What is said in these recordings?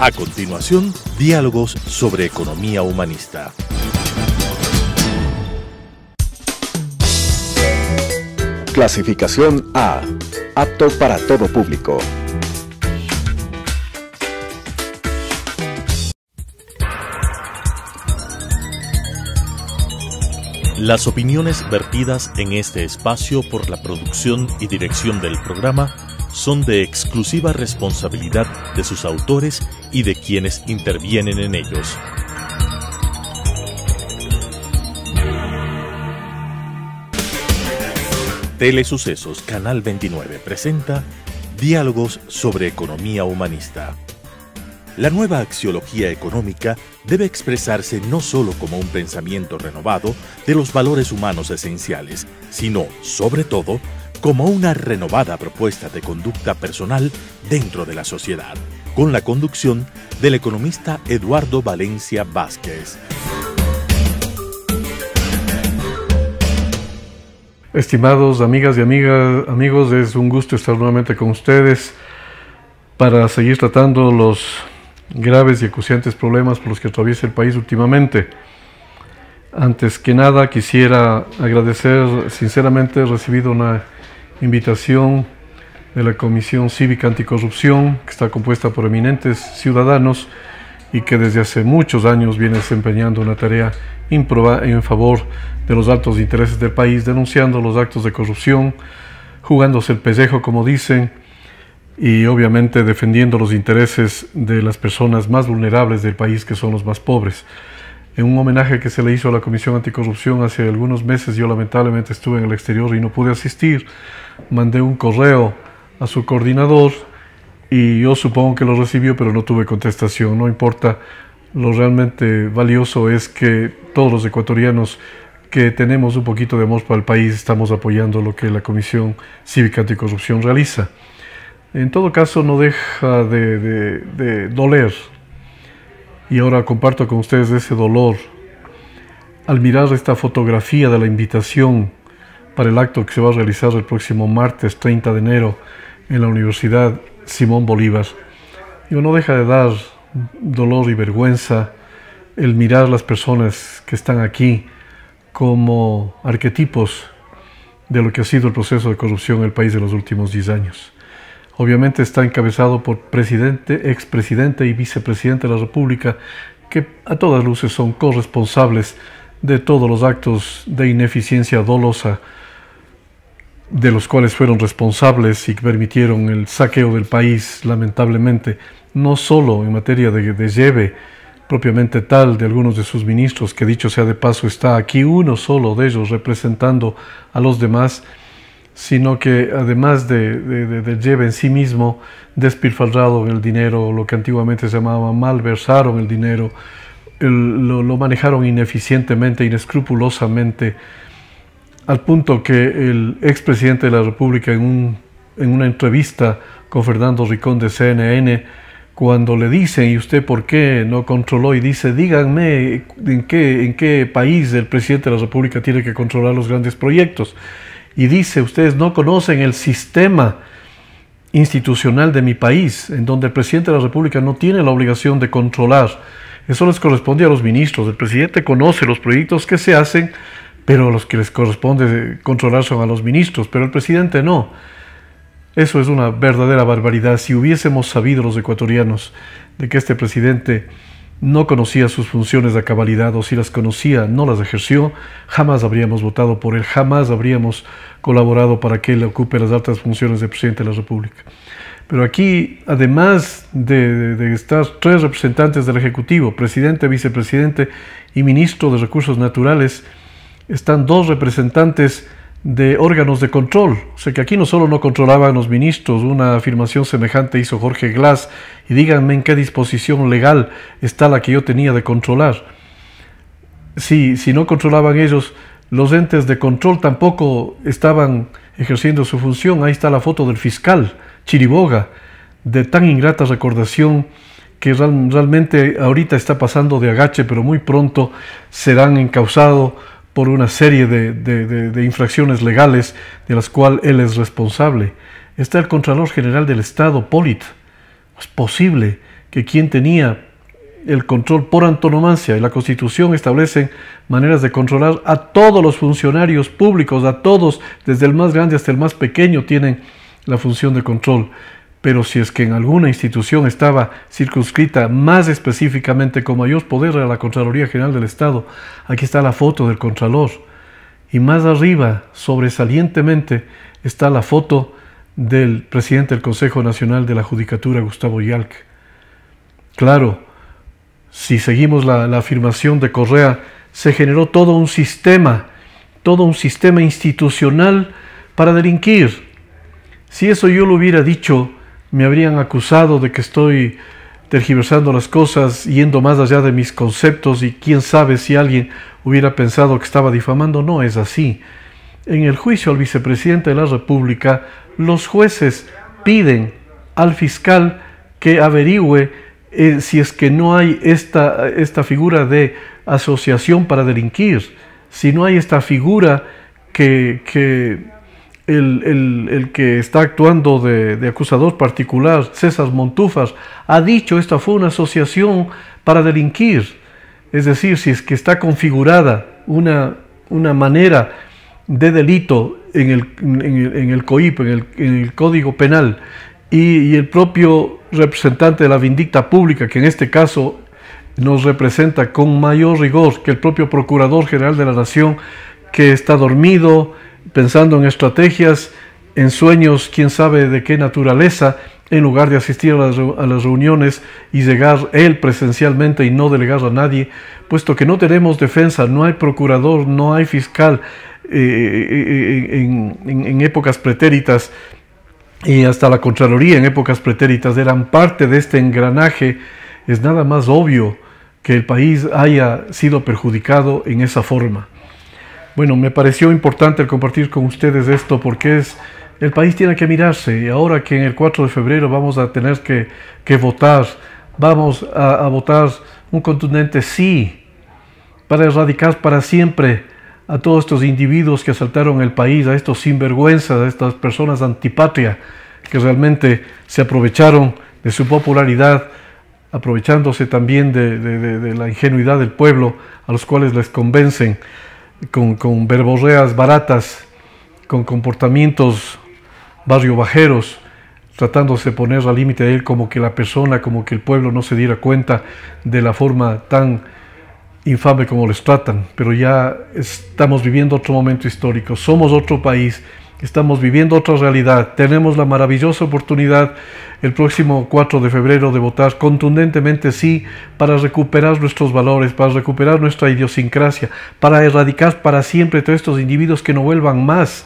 A continuación, diálogos sobre economía humanista. Clasificación A. Apto para todo público. Las opiniones vertidas en este espacio por la producción y dirección del programa son de exclusiva responsabilidad de sus autores y de quienes intervienen en ellos. Telesucesos Canal 29 presenta Diálogos sobre economía humanista. La nueva axiología económica debe expresarse no solo como un pensamiento renovado de los valores humanos esenciales, sino, sobre todo, como una renovada propuesta de conducta personal dentro de la sociedad, con la conducción del economista Eduardo Valencia Vázquez. Estimados amigas y amigos, es un gusto estar nuevamente con ustedes para seguir tratando los graves y acuciantes problemas por los que atraviesa el país últimamente. Antes que nada, quisiera agradecer sinceramente recibido una invitación de la Comisión Cívica Anticorrupción, que está compuesta por eminentes ciudadanos y que desde hace muchos años viene desempeñando una tarea ímproba en favor de los altos intereses del país, denunciando los actos de corrupción, jugándose el pellejo, como dicen, y obviamente defendiendo los intereses de las personas más vulnerables del país, que son los más pobres. En un homenaje que se le hizo a la Comisión Anticorrupción hace algunos meses, yo lamentablemente estuve en el exterior y no pude asistir. Mandé un correo a su coordinador y yo supongo que lo recibió, pero no tuve contestación. No importa, lo realmente valioso es que todos los ecuatorianos que tenemos un poquito de amor para el país estamos apoyando lo que la Comisión Cívica Anticorrupción realiza. En todo caso, no deja de doler. Y ahora comparto con ustedes ese dolor al mirar esta fotografía de la invitación para el acto que se va a realizar el próximo martes 30 de enero en la Universidad Simón Bolívar. Y no deja de dar dolor y vergüenza el mirar las personas que están aquí como arquetipos de lo que ha sido el proceso de corrupción en el país de los últimos 10 años. Obviamente está encabezado por presidente, expresidente y vicepresidente de la República, que a todas luces son corresponsables de todos los actos de ineficiencia dolosa de los cuales fueron responsables y que permitieron el saqueo del país, lamentablemente, no solo en materia de lleve propiamente tal de algunos de sus ministros, que dicho sea de paso está aquí uno solo de ellos representando a los demás, sino que además de lleve en sí mismo, despilfarraron el dinero, lo que antiguamente se llamaba malversaron el dinero, lo manejaron ineficientemente, inescrupulosamente, al punto que el expresidente de la República en una entrevista con Fernando Ricón de CNN, cuando le dicen, ¿y usted por qué no controló? Y dice, díganme en qué país el presidente de la República tiene que controlar los grandes proyectos. Y dice, ustedes no conocen el sistema institucional de mi país, en donde el presidente de la República no tiene la obligación de controlar. Eso les corresponde a los ministros. El presidente conoce los proyectos que se hacen, pero los que les corresponde controlar son a los ministros, pero el presidente no. Eso es una verdadera barbaridad. Si hubiésemos sabido los ecuatorianos de que este presidente no conocía sus funciones a cabalidad, o si las conocía, no las ejerció, jamás habríamos votado por él, jamás habríamos colaborado para que él ocupe las altas funciones de presidente de la República. Pero aquí, además de estar 3 representantes del Ejecutivo, presidente, vicepresidente y ministro de Recursos Naturales, están 2 representantes de órganos de control. O sea que aquí no solo no controlaban los ministros, una afirmación semejante hizo Jorge Glass, y díganme en qué disposición legal está la que yo tenía de controlar. Si no controlaban ellos, los entes de control tampoco estaban ejerciendo su función. Ahí está la foto del fiscal Chiriboga, de tan ingrata recordación, que realmente ahorita está pasando de agache, pero muy pronto serán encausados por una serie de infracciones legales de las cuales él es responsable. Está el Contralor General del Estado, Polit. Es posible que quien tenía el control por antonomasia, y la Constitución establece maneras de controlar a todos los funcionarios públicos, a todos, desde el más grande hasta el más pequeño, tienen la función de control. Pero si es que en alguna institución estaba circunscrita más específicamente con mayor poder a la Contraloría General del Estado, aquí está la foto del Contralor. Y más arriba, sobresalientemente, está la foto del presidente del Consejo Nacional de la Judicatura, Gustavo Yalc. Claro, si seguimos la afirmación de Correa, se generó todo un sistema institucional para delinquir. Si eso yo lo hubiera dicho, me habrían acusado de que estoy tergiversando las cosas, yendo más allá de mis conceptos, y quién sabe si alguien hubiera pensado que estaba difamando. No es así. En el juicio al vicepresidente de la República, los jueces piden al fiscal que averigüe si es que no hay esta figura de asociación para delinquir, si no hay esta figura que el que está actuando de acusador particular, César Montúfar, ha dicho esta fue una asociación para delinquir. Es decir, si es que está configurada una manera de delito en el COIP, en el Código Penal, y el propio representante de la vindicta pública, que en este caso nos representa con mayor rigor que el propio Procurador General de la Nación, que está dormido, pensando en estrategias, en sueños, quién sabe de qué naturaleza, en lugar de asistir a las reuniones y llegar él presencialmente y no delegar a nadie, puesto que no tenemos defensa, no hay procurador, no hay fiscal en épocas pretéritas, y hasta la Contraloría en épocas pretéritas eran parte de este engranaje. Es nada más obvio que el país haya sido perjudicado en esa forma. Bueno, me pareció importante el compartir con ustedes esto porque el país tiene que mirarse, y ahora que en el 4 de febrero vamos a tener que votar, vamos a votar un contundente sí para erradicar para siempre a todos estos individuos que asaltaron el país, a estos sinvergüenzas, a estas personas antipatria que realmente se aprovecharon de su popularidad, aprovechándose también de la ingenuidad del pueblo, a los cuales les convencen con verborreas baratas, con comportamientos barrio bajeros, tratándose de poner al límite de él como que la persona, como que el pueblo no se diera cuenta de la forma tan infame como les tratan. Pero ya estamos viviendo otro momento histórico, somos otro país, estamos viviendo otra realidad, tenemos la maravillosa oportunidad el próximo 4 de febrero de votar contundentemente sí para recuperar nuestros valores, para recuperar nuestra idiosincrasia, para erradicar para siempre todos estos individuos que no vuelvan más,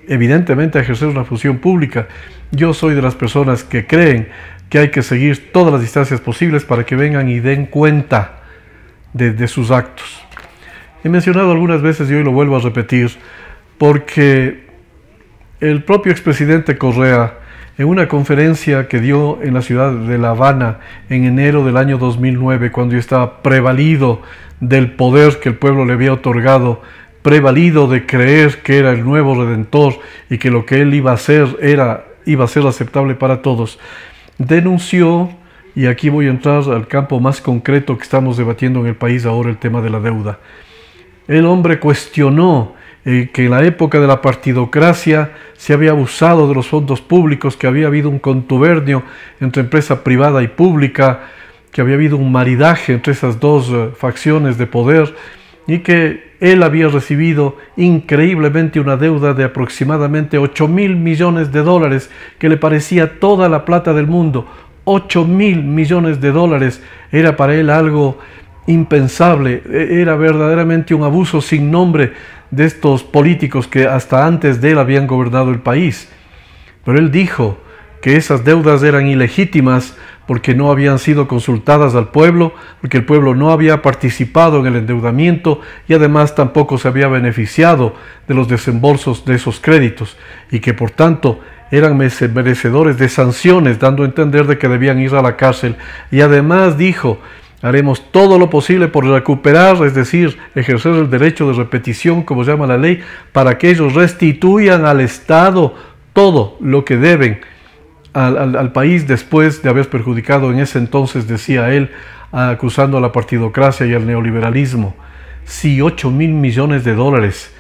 evidentemente a ejercer una función pública. Yo soy de las personas que creen que hay que seguir todas las distancias posibles para que vengan y den cuenta de sus actos. He mencionado algunas veces y hoy lo vuelvo a repetir, porque el propio expresidente Correa, en una conferencia que dio en la ciudad de La Habana en enero del año 2009, cuando ya estaba prevalido del poder que el pueblo le había otorgado, prevalido de creer que era el nuevo redentor y que lo que él iba a hacer iba a ser aceptable para todos, denunció, y aquí voy a entrar al campo más concreto que estamos debatiendo en el país ahora, el tema de la deuda. El hombre cuestionó que en la época de la partidocracia se había abusado de los fondos públicos, que había habido un contubernio entre empresa privada y pública, que había habido un maridaje entre esas dos facciones de poder, y que él había recibido increíblemente una deuda de aproximadamente 8.000 millones de dólares, que le parecía toda la plata del mundo. 8.000 millones de dólares era para él algo impensable, era verdaderamente un abuso sin nombre de estos políticos que hasta antes de él habían gobernado el país. Pero él dijo que esas deudas eran ilegítimas porque no habían sido consultadas al pueblo, porque el pueblo no había participado en el endeudamiento y además tampoco se había beneficiado de los desembolsos de esos créditos, y que por tanto eran merecedores de sanciones, dando a entender de que debían ir a la cárcel. Y además dijo: haremos todo lo posible por recuperar, es decir, ejercer el derecho de repetición, como se llama la ley, para que ellos restituyan al Estado todo lo que deben al país después de haber perjudicado en ese entonces, decía él, acusando a la partidocracia y al neoliberalismo. Si 8.000 millones de dólares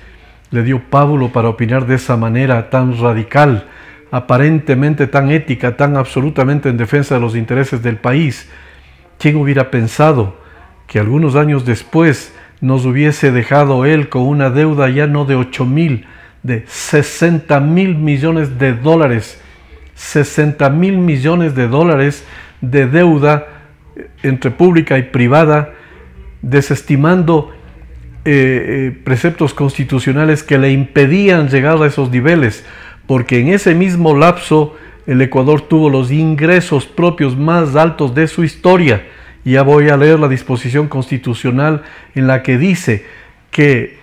le dio Pablo para opinar de esa manera tan radical, aparentemente tan ética, tan absolutamente en defensa de los intereses del país, ¿quién hubiera pensado que algunos años después nos hubiese dejado él con una deuda ya no de 8.000, de 60.000 millones de dólares? 60.000 millones de dólares de deuda entre pública y privada, desestimando preceptos constitucionales que le impedían llegar a esos niveles, porque en ese mismo lapso el Ecuador tuvo los ingresos propios más altos de su historia. Ya voy a leer la disposición constitucional en la que dice que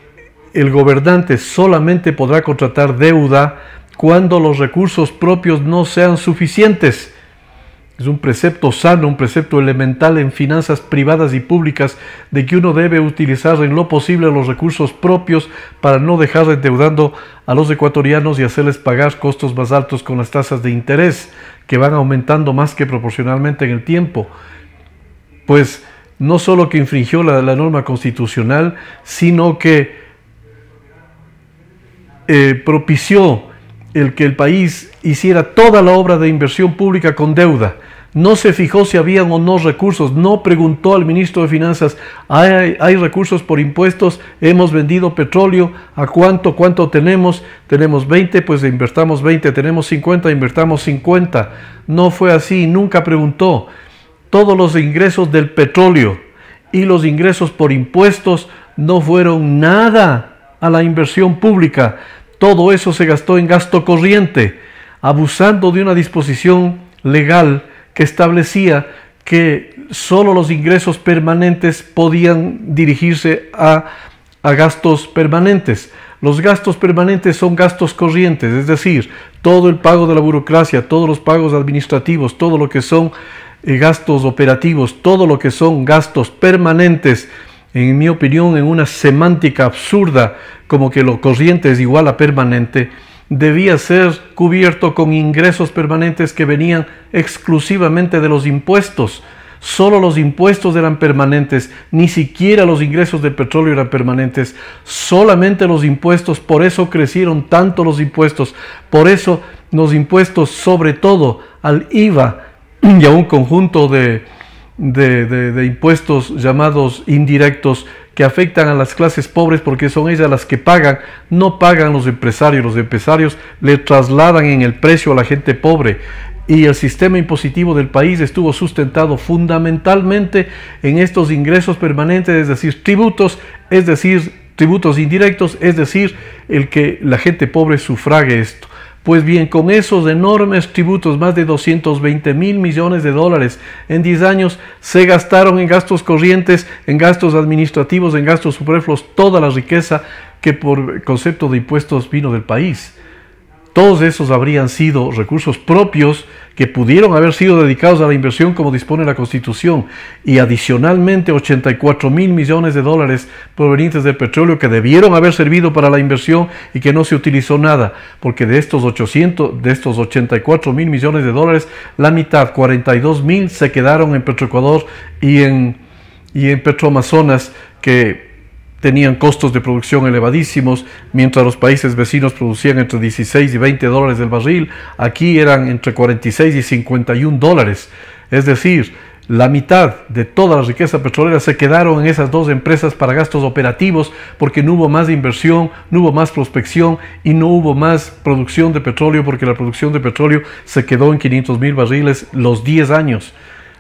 el gobernante solamente podrá contratar deuda cuando los recursos propios no sean suficientes. Es un precepto sano, un precepto elemental en finanzas privadas y públicas, de que uno debe utilizar en lo posible los recursos propios para no dejar endeudando a los ecuatorianos y hacerles pagar costos más altos con las tasas de interés, que van aumentando más que proporcionalmente en el tiempo. Pues no solo que infringió la norma constitucional, sino que propició el que el país hiciera toda la obra de inversión pública con deuda. No se fijó si habían o no recursos, no preguntó al ministro de Finanzas, ¿hay recursos por impuestos? Hemos vendido petróleo, ¿a cuánto tenemos? Tenemos 20, pues invertamos 20, tenemos 50, invertamos 50. No fue así, nunca preguntó. Todos los ingresos del petróleo y los ingresos por impuestos no fueron nada a la inversión pública. Todo eso se gastó en gasto corriente, abusando de una disposición legal que establecía que solo los ingresos permanentes podían dirigirse a gastos permanentes. Los gastos permanentes son gastos corrientes, es decir, todo el pago de la burocracia, todos los pagos administrativos, todo lo que son gastos operativos, todo lo que son gastos permanentes. En mi opinión, en una semántica absurda, como que lo corriente es igual a permanente, debía ser cubierto con ingresos permanentes que venían exclusivamente de los impuestos. Solo los impuestos eran permanentes, ni siquiera los ingresos del petróleo eran permanentes, solamente los impuestos. Por eso crecieron tanto los impuestos, por eso los impuestos, sobre todo al IVA y a un conjunto de impuestos llamados indirectos, que afectan a las clases pobres porque son ellas las que pagan. No pagan los empresarios le trasladan en el precio a la gente pobre, y el sistema impositivo del país estuvo sustentado fundamentalmente en estos ingresos permanentes, es decir, tributos indirectos, es decir, el que la gente pobre sufrague esto. Pues bien, con esos enormes tributos, más de 220.000 millones de dólares en 10 años, se gastaron en gastos corrientes, en gastos administrativos, en gastos superfluos, toda la riqueza que por concepto de impuestos vino del país. Todos esos habrían sido recursos propios que pudieron haber sido dedicados a la inversión como dispone la Constitución, y adicionalmente 84.000 millones de dólares provenientes del petróleo que debieron haber servido para la inversión y que no se utilizó nada, porque de estos 84.000 millones de dólares, la mitad, 42.000, se quedaron en Petroecuador y en Petroamazonas, que tenían costos de producción elevadísimos. Mientras los países vecinos producían entre 16 y 20 dólares el barril, aquí eran entre 46 y 51 dólares. Es decir, la mitad de toda la riqueza petrolera se quedaron en esas dos empresas para gastos operativos, porque no hubo más inversión, no hubo más prospección y no hubo más producción de petróleo, porque la producción de petróleo se quedó en 500.000 barriles los 10 años.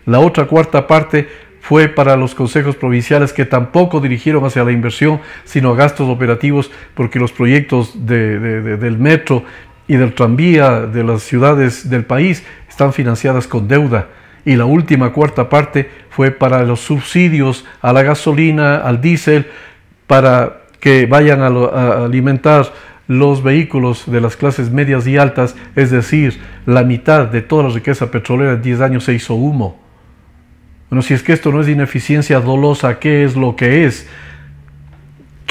La otra cuarta parte fue para los consejos provinciales, que tampoco dirigieron hacia la inversión, sino a gastos operativos, porque los proyectos del metro y del tranvía de las ciudades del país están financiadas con deuda. Y la última cuarta parte fue para los subsidios a la gasolina, al diésel, para que vayan a alimentar los vehículos de las clases medias y altas. Es decir, la mitad de toda la riqueza petrolera en 10 años se hizo humo. Bueno, si es que esto no es ineficiencia dolosa, ¿qué es lo que es?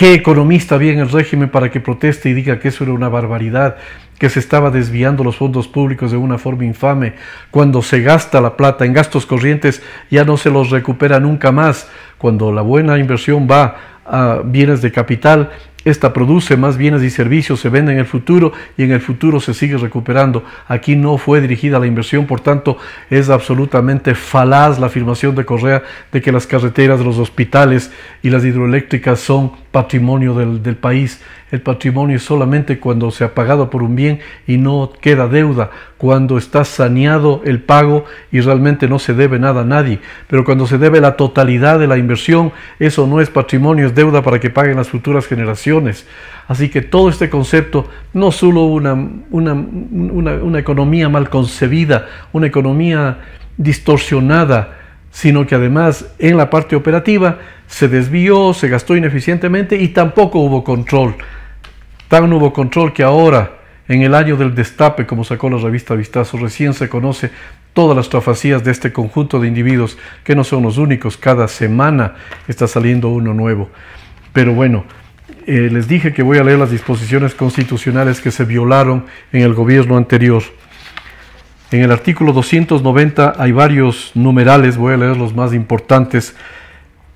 ¿Qué economista había en el régimen para que proteste y diga que eso era una barbaridad, que se estaba desviando los fondos públicos de una forma infame? Cuando se gasta la plata en gastos corrientes ya no se los recupera nunca más. Cuando la buena inversión va a bienes de capital, esta produce más bienes y servicios, se vende en el futuro y en el futuro se sigue recuperando. Aquí no fue dirigida la inversión, por tanto es absolutamente falaz la afirmación de Correa de que las carreteras, los hospitales y las hidroeléctricas son patrimonio del país. El patrimonio es solamente cuando se ha pagado por un bien y no queda deuda, cuando está saneado el pago y realmente no se debe nada a nadie. Pero cuando se debe la totalidad de la inversión, eso no es patrimonio, es deuda para que paguen las futuras generaciones. Así que todo este concepto, no solo una economía mal concebida, una economía distorsionada, sino que además en la parte operativa se desvió, se gastó ineficientemente y tampoco hubo control. Tan no hubo control que ahora, en el año del destape, como sacó la revista Vistazo, recién se conoce todas las trafacías de este conjunto de individuos, que no son los únicos. Cada semana está saliendo uno nuevo. Pero bueno, les dije que voy a leer las disposiciones constitucionales que se violaron en el gobierno anterior. En el artículo 290 hay varios numerales, voy a leer los más importantes.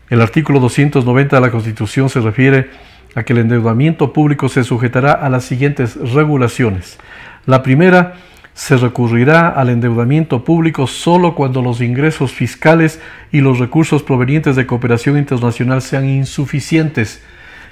El artículo 290 de la Constitución se refiere a que el endeudamiento público se sujetará a las siguientes regulaciones. La primera, se recurrirá al endeudamiento público solo cuando los ingresos fiscales y los recursos provenientes de cooperación internacional sean insuficientes.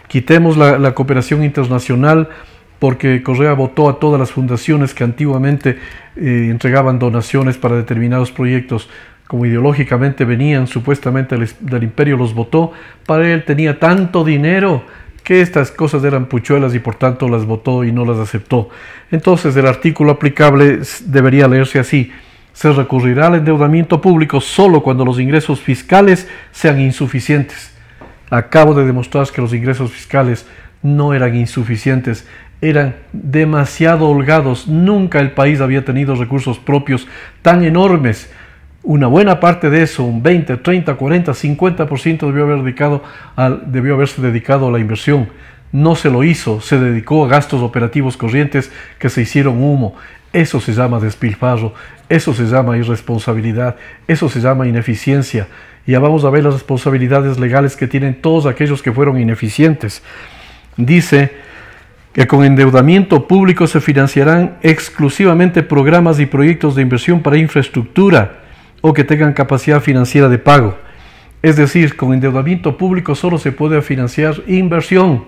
Quitemos la cooperación internacional porque Correa votó a todas las fundaciones que antiguamente entregaban donaciones para determinados proyectos. Como ideológicamente venían supuestamente del imperio, los votó. Para él tenía tanto dinero que estas cosas eran puchuelas y por tanto las votó y no las aceptó. Entonces el artículo aplicable debería leerse así: se recurrirá al endeudamiento público solo cuando los ingresos fiscales sean insuficientes. Acabo de demostrar que los ingresos fiscales no eran insuficientes, eran demasiado holgados. Nunca el país había tenido recursos propios tan enormes. Una buena parte de eso, un 20, 30, 40, 50% debió haberse dedicado a la inversión. No se lo hizo, se dedicó a gastos operativos corrientes que se hicieron humo. Eso se llama despilfarro, eso se llama irresponsabilidad, eso se llama ineficiencia. Y ya vamos a ver las responsabilidades legales que tienen todos aquellos que fueron ineficientes. Dice que con endeudamiento público se financiarán exclusivamente programas y proyectos de inversión para infraestructura o que tengan capacidad financiera de pago. Es decir, con endeudamiento público solo se puede financiar inversión,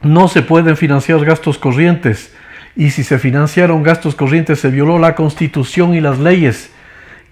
no se pueden financiar gastos corrientes, y si se financiaron gastos corrientes se violó la Constitución y las leyes.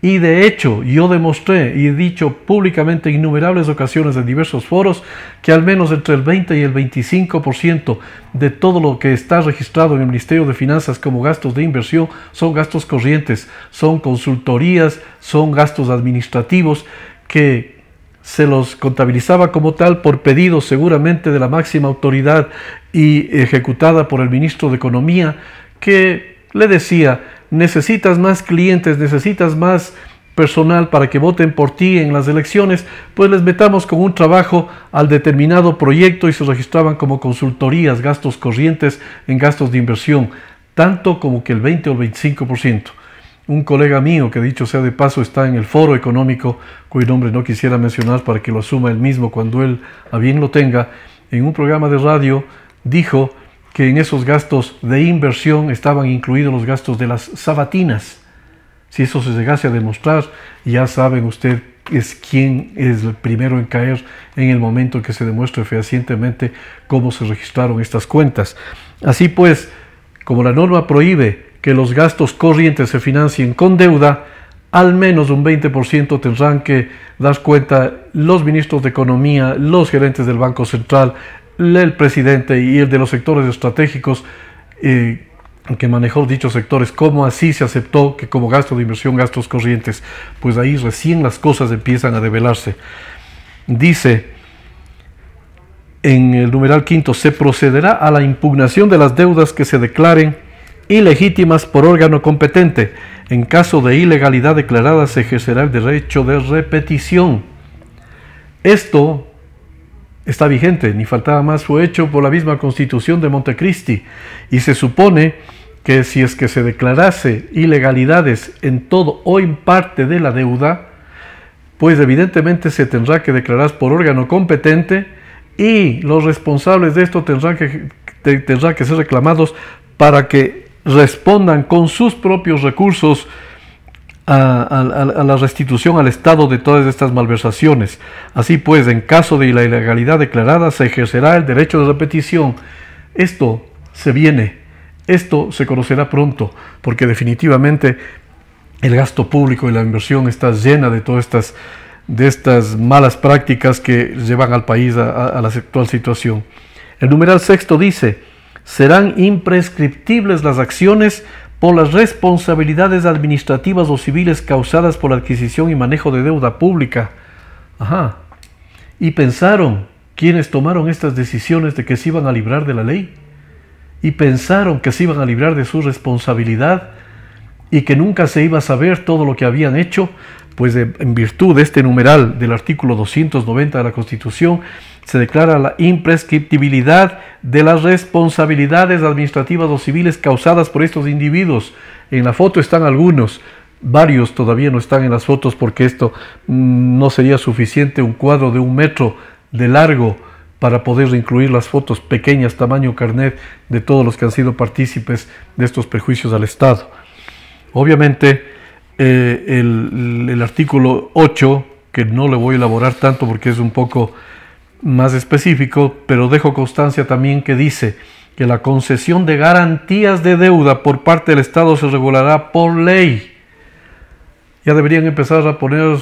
Y de hecho, yo demostré y he dicho públicamente en innumerables ocasiones en diversos foros que al menos entre el 20 y el 25% de todo lo que está registrado en el Ministerio de Finanzas como gastos de inversión son gastos corrientes, son consultorías, son gastos administrativos que se los contabilizaba como tal por pedido seguramente de la máxima autoridad y ejecutada por el ministro de Economía, que le decía: necesitas más clientes, necesitas más personal para que voten por ti en las elecciones, pues les metamos con un trabajo al determinado proyecto y se registraban como consultorías, gastos corrientes en gastos de inversión, tanto como que el 20 o el 25%. Un colega mío, que dicho sea de paso está en el Foro Económico, cuyo nombre no quisiera mencionar para que lo asuma él mismo cuando él a bien lo tenga, en un programa de radio dijo que en esos gastos de inversión estaban incluidos los gastos de las sabatinas. Si eso se llegase a demostrar, ya saben ustedes quién es el primero en caer en el momento que se demuestre fehacientemente cómo se registraron estas cuentas. Así pues, como la norma prohíbe que los gastos corrientes se financien con deuda, al menos un 20% tendrán que dar cuenta los ministros de Economía, los gerentes del Banco Central, el presidente y el de los sectores estratégicos que manejó dichos sectores, cómo así se aceptó que como gasto de inversión, gastos corrientes. Pues ahí recién las cosas empiezan a develarse. Dice en el numeral quinto: se procederá a la impugnación de las deudas que se declaren ilegítimas por órgano competente. En caso de ilegalidad declarada se ejercerá el derecho de repetición. Esto está vigente, ni faltaba más, fue hecho por la misma Constitución de Montecristi, y se supone que si es que se declarase ilegalidades en todo o en parte de la deuda, pues evidentemente se tendrá que declarar por órgano competente, y los responsables de esto tendrán que ser reclamados para que respondan con sus propios recursos a la restitución al Estado de todas estas malversaciones. Así pues, en caso de la ilegalidad declarada, se ejercerá el derecho de repetición. Esto se viene, esto se conocerá pronto, porque definitivamente el gasto público y la inversión está llena de todas estas malas prácticas que llevan al país a la actual situación. El numeral sexto dice: serán imprescriptibles las acciones por las responsabilidades administrativas o civiles causadas por la adquisición y manejo de deuda pública. Ajá. Y pensaron quienes tomaron estas decisiones de que se iban a librar de la ley, y pensaron que se iban a librar de su responsabilidad y que nunca se iba a saber todo lo que habían hecho. Pues en virtud de este numeral del artículo 290 de la Constitución, se declara la imprescriptibilidad de las responsabilidades administrativas o civiles causadas por estos individuos. En la foto están algunos, varios todavía no están en las fotos, porque esto no sería suficiente un cuadro de 1 metro de largo para poder incluir las fotos pequeñas, tamaño carnet, de todos los que han sido partícipes de estos perjuicios al Estado. Obviamente, el artículo 8, que no le voy a elaborar tanto porque es un poco más específico, pero dejo constancia también que dice que la concesión de garantías de deuda por parte del Estado se regulará por ley. Ya deberían empezar a poner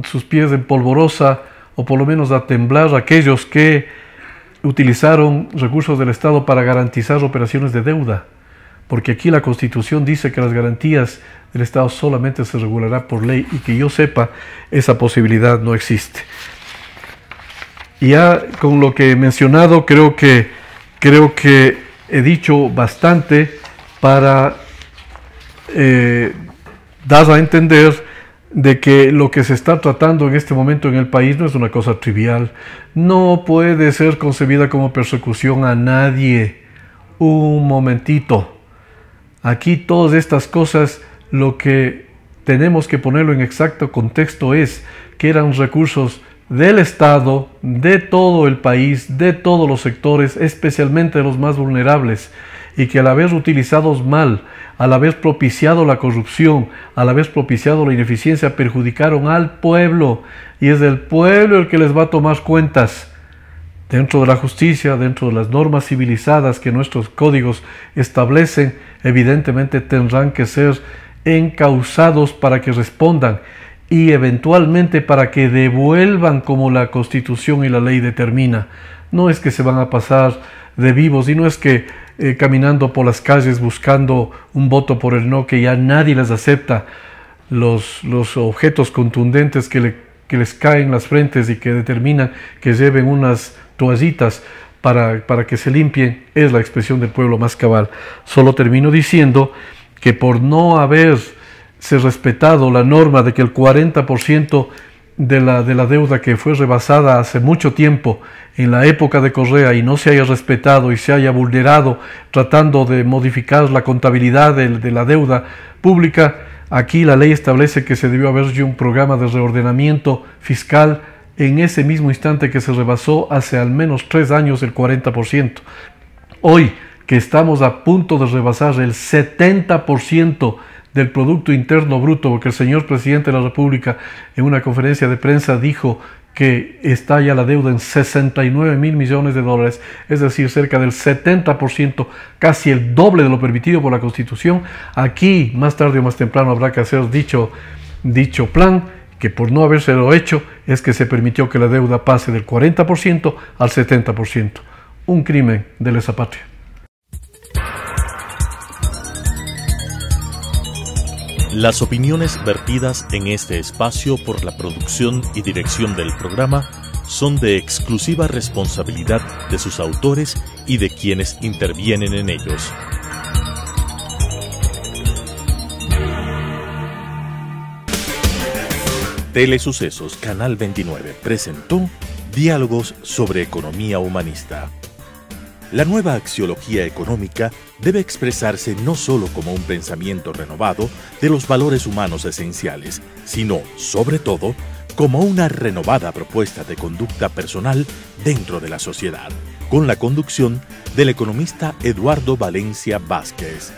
sus pies en polvorosa, o por lo menos a temblar aquellos que utilizaron recursos del Estado para garantizar operaciones de deuda, porque aquí la Constitución dice que las garantías del Estado solamente se regulará por ley, y que yo sepa, esa posibilidad no existe. Y ya con lo que he mencionado, creo que he dicho bastante para dar a entender de que lo que se está tratando en este momento en el país no es una cosa trivial. No puede ser concebida como persecución a nadie. Un momentito. Aquí todas estas cosas, lo que tenemos que ponerlo en exacto contexto es que eran recursos del Estado, de todo el país, de todos los sectores, especialmente de los más vulnerables, y que al haber utilizados mal, al haber propiciado la corrupción, al haber propiciado la ineficiencia, perjudicaron al pueblo, y es el pueblo el que les va a tomar cuentas dentro de la justicia, dentro de las normas civilizadas que nuestros códigos establecen. Evidentemente tendrán que ser encausados para que respondan, y eventualmente para que devuelvan como la Constitución y la ley determina. No es que se van a pasar de vivos, y no es que caminando por las calles buscando un voto por el no, que ya nadie les acepta, los objetos contundentes que les caen en las frentes y que determinan que lleven unas toallitas para que se limpien, es la expresión del pueblo más cabal. Solo termino diciendo que por no haberse respetado la norma de que el 40% de la deuda que fue rebasada hace mucho tiempo, en la época de Correa, y no se haya respetado y se haya vulnerado tratando de modificar la contabilidad de la deuda pública, aquí la ley establece que se debió haber hecho un programa de reordenamiento fiscal en ese mismo instante que se rebasó hace al menos 3 años el 40%. Hoy que estamos a punto de rebasar el 70% del Producto Interno Bruto, porque el señor presidente de la República en una conferencia de prensa dijo que está ya la deuda en 69.000 millones de dólares, es decir, cerca del 70%, casi el doble de lo permitido por la Constitución. Aquí, más tarde o más temprano, habrá que hacer dicho plan, que por no habérselo hecho, es que se permitió que la deuda pase del 40% al 70%. Un crimen de lesa patria. Las opiniones vertidas en este espacio por la producción y dirección del programa son de exclusiva responsabilidad de sus autores y de quienes intervienen en ellos. Telesucesos Canal 29 presentó Diálogos sobre economía humanista. La nueva axiología económica debe expresarse no solo como un pensamiento renovado de los valores humanos esenciales, sino, sobre todo, como una renovada propuesta de conducta personal dentro de la sociedad, con la conducción del economista Eduardo Valencia Vázquez.